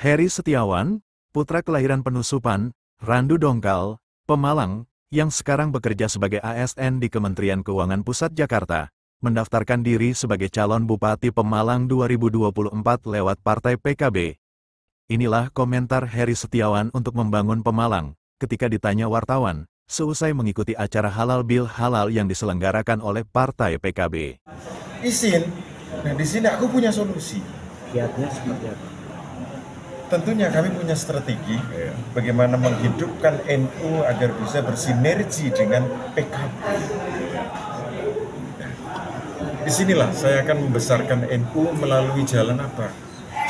Heri Setiawan, putra kelahiran Penusupan, Randu Dongkal, Pemalang, yang sekarang bekerja sebagai ASN di Kementerian Keuangan Pusat Jakarta, mendaftarkan diri sebagai calon Bupati Pemalang 2024 lewat Partai PKB. Inilah komentar Heri Setiawan untuk membangun Pemalang, ketika ditanya wartawan, seusai mengikuti acara Halal Bil Halal yang diselenggarakan oleh Partai PKB. Izin, nah di sini aku punya solusi. Kiatnya seperti apa? Tentunya kami punya strategi bagaimana menghidupkan NU agar bisa bersinergi dengan PKB. Disinilah saya akan membesarkan NU melalui jalan apa?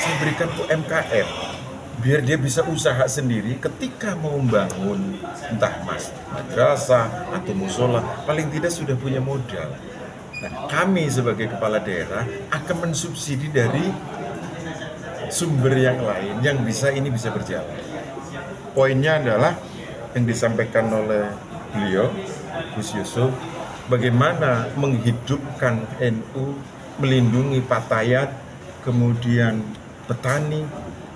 Saya berikan UMKM, biar dia bisa usaha sendiri ketika mau membangun entah madrasah atau musola, paling tidak sudah punya modal. Nah, kami sebagai kepala daerah akan mensubsidi dari sumber yang lain yang ini bisa berjalan. Poinnya adalah yang disampaikan oleh beliau, Gus Yusuf, bagaimana menghidupkan NU, melindungi Patayat, kemudian petani,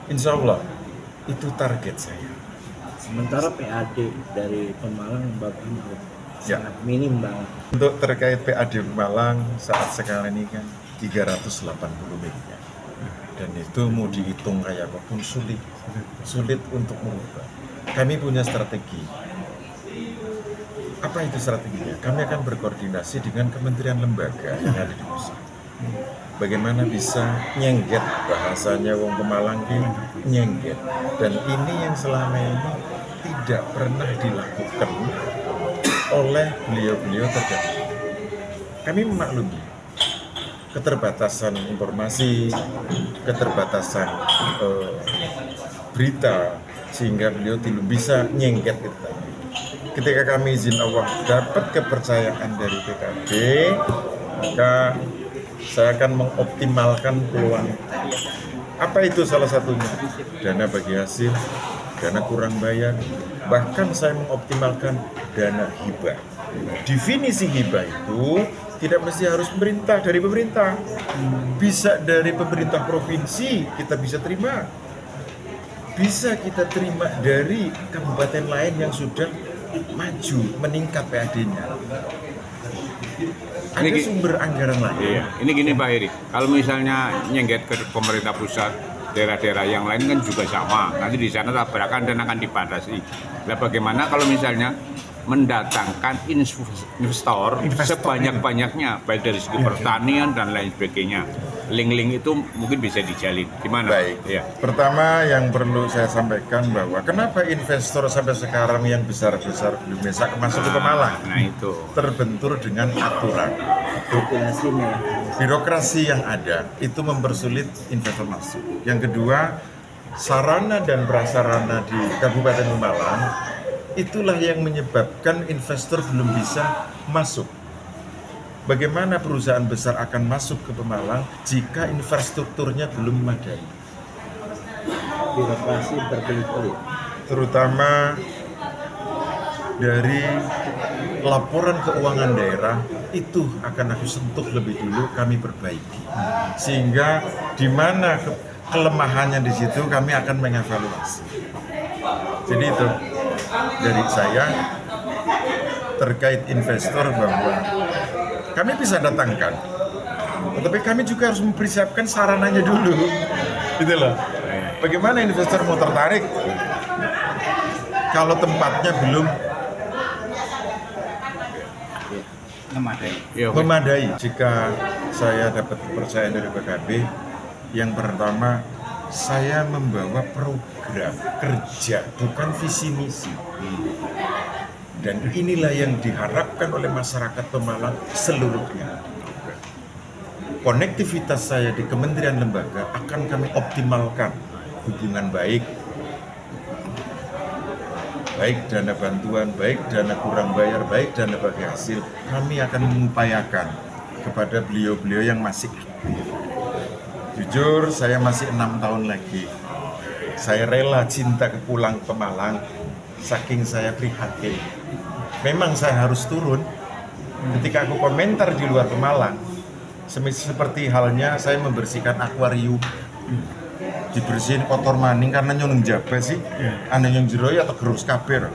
insya Allah itu target saya. Sementara PAD dari Pemalang bagaimana? Sangat minim banget. Untuk terkait PAD Pemalang saat sekarang ini kan 380 miliar. Dan itu mau dihitung kayak apapun sulit untuk merubah. Kami punya strategi. Apa itu strateginya? Kami akan berkoordinasi dengan kementerian lembaga yang ada di pusat. Bagaimana bisa nyengget, bahasanya wong Pemalang ini nyengget. Dan ini yang selama ini tidak pernah dilakukan oleh beliau-beliau terdahulu. Kami memaklumi keterbatasan informasi, keterbatasan berita, sehingga beliau tidak bisa nyengket itu. Ketika kami izin Allah dapat kepercayaan dari PKB, maka saya akan mengoptimalkan peluang. Apa itu salah satunya? Dana bagi hasil, dana kurang bayar, bahkan saya mengoptimalkan dana hibah. Definisi hibah itu tidak mesti harus dari pemerintah, bisa dari pemerintah provinsi kita bisa terima, bisa kita terima dari kabupaten lain yang sudah maju meningkat PAD-nya. Ada sumber anggaran lain. Iya. Ini gini Pak Heri, kalau misalnya nyengget ke pemerintah pusat, daerah-daerah yang lain kan juga sama. Nanti di sana tabrakan dan akan dibatasi. Nah, bagaimana kalau misalnya mendatangkan investor sebanyak-banyaknya, baik dari segi pertanian dan lain sebagainya. Link-link itu mungkin bisa dijalin. Gimana? Baik. Ya. Pertama yang perlu saya sampaikan bahwa kenapa investor sampai sekarang yang besar-besar belum bisa masuk ke Pemalang? Nah itu terbentur dengan aturan. Birokrasi yang ada itu mempersulit investor masuk. Yang kedua, sarana dan prasarana di Kabupaten Pemalang itulah yang menyebabkan investor belum bisa masuk. Bagaimana perusahaan besar akan masuk ke Pemalang jika infrastrukturnya belum memadai? Birokrasi berbelit-belit. Terutama dari laporan keuangan daerah itu akan aku sentuh lebih dulu, kami perbaiki. Sehingga di mana kelemahannya di situ kami akan mengevaluasi. Jadi itu dari saya terkait investor bahwa kami bisa datangkan, tetapi kami juga harus mempersiapkan sarananya dulu, gitu loh. Bagaimana investor mau tertarik kalau tempatnya belum memadai? Jika saya dapat kepercayaan dari PKB, yang pertama saya membawa program kerja, bukan visi misi. Dan inilah yang diharapkan oleh masyarakat Pemalang seluruhnya. Konektivitas saya di kementerian lembaga akan kami optimalkan, hubungan baik dana bantuan, baik dana kurang bayar, baik dana bagi hasil. Kami akan mengupayakan kepada beliau-beliau yang masih aktif. Jujur, saya masih 6 tahun lagi. Saya rela cinta ke pulang Pemalang, saking saya prihatin. Memang saya harus turun. Ketika aku komentar di luar Pemalang, seperti halnya saya membersihkan akuarium. dibersihin kotor maning karena nyoneng jabe sih. Ana yang jero ya tegerus kabeh.